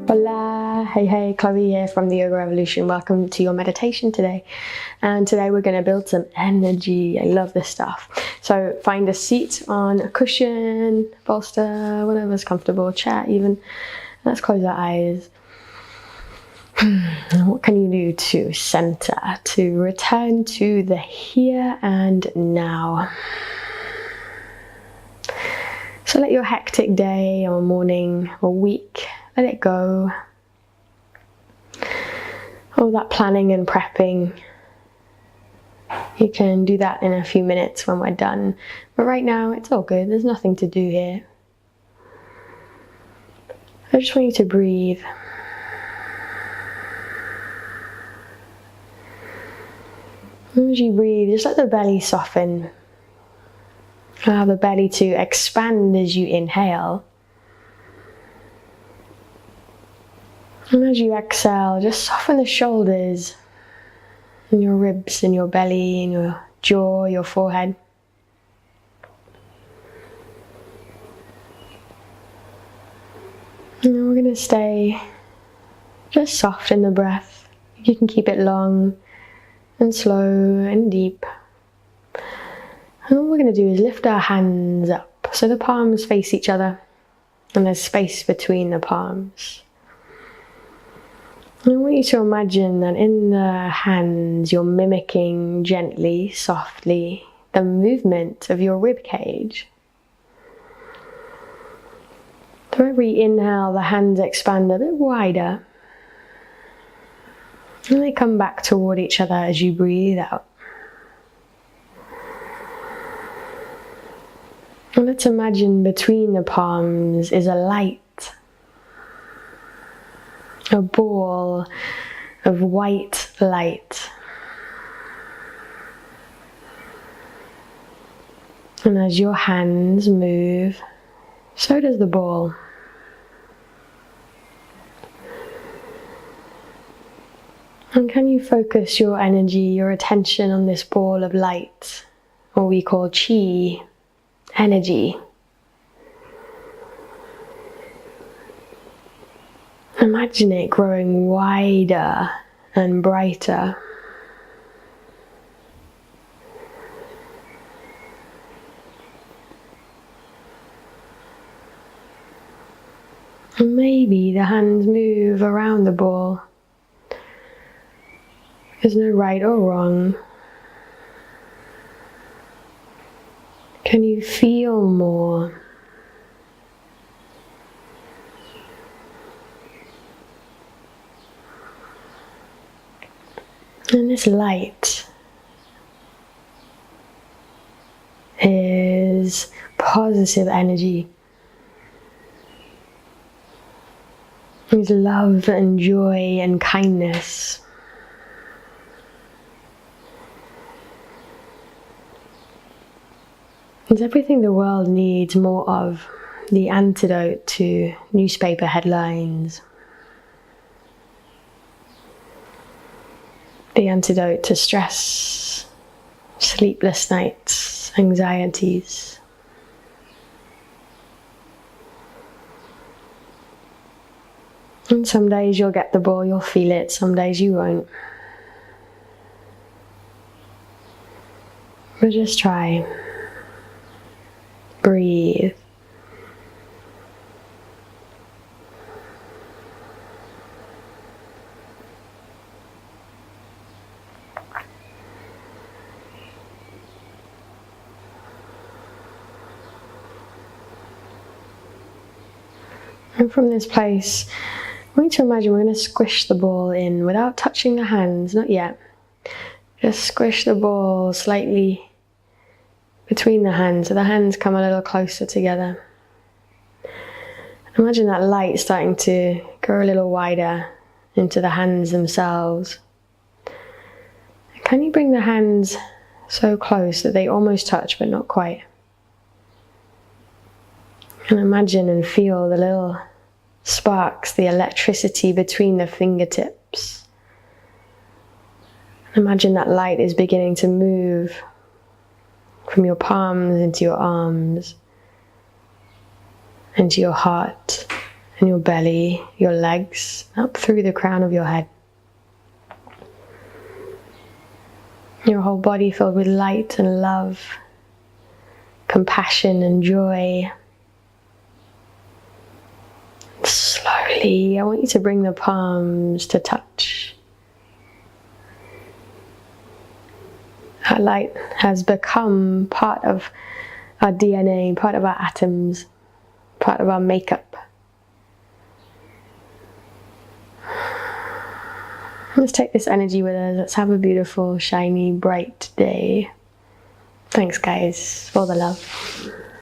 Hola, hey, Chloe here from the Yoga Revolution. Welcome to your meditation today. And today we're going to build some energy. I love this stuff. So find a seat on a cushion, bolster, whatever's comfortable, chair even. Let's close our eyes. What can you do to center, to return to the here and now? So let your hectic day or morning or week, let it go. All that planning and prepping, you can do that in a few minutes when we're done. But right now, it's all good. There's nothing to do here. I just want you to breathe. As you breathe, just let the belly soften. Allow the belly to expand as you inhale. And as you exhale, just soften the shoulders and your ribs and your belly and your jaw, your forehead. And then we're going to stay just soft in the breath. You can keep it long and slow and deep. And all we're going to do is lift our hands up so the palms face each other and there's space between the palms. And I want you to imagine that in the hands you're mimicking gently, softly, the movement of your rib cage. So every inhale, the hands expand a bit wider. And they come back toward each other as you breathe out. And let's imagine between the palms is a light. A ball of white light. And as your hands move, so does the ball. And can you focus your energy, your attention on this ball of light, what we call chi, energy? Imagine it growing wider and brighter. And maybe the hands move around the ball. There's no right or wrong. Can you feel more? And this light is positive energy. It's love and joy and kindness. It's everything the world needs more of, the antidote to newspaper headlines. The antidote to stress, sleepless nights, anxieties. And some days you'll get the ball, you'll feel it, some days you won't. But just try. Breathe. And from this place, I want you to imagine we're going to squish the ball in without touching the hands, not yet. Just squish the ball slightly between the hands, so the hands come a little closer together. Imagine that light starting to go a little wider into the hands themselves. Can you bring the hands so close that they almost touch but not quite? And imagine and feel the little sparks, the electricity between the fingertips. Imagine that light is beginning to move from your palms into your arms, into your heart, and your belly, your legs, up through the crown of your head. Your whole body filled with light and love, compassion and joy. Slowly, I want you to bring the palms to touch. That light has become part of our DNA, part of our atoms, part of our makeup. Let's take this energy with us. Let's have a beautiful, shiny, bright day. Thanks, guys, for the love.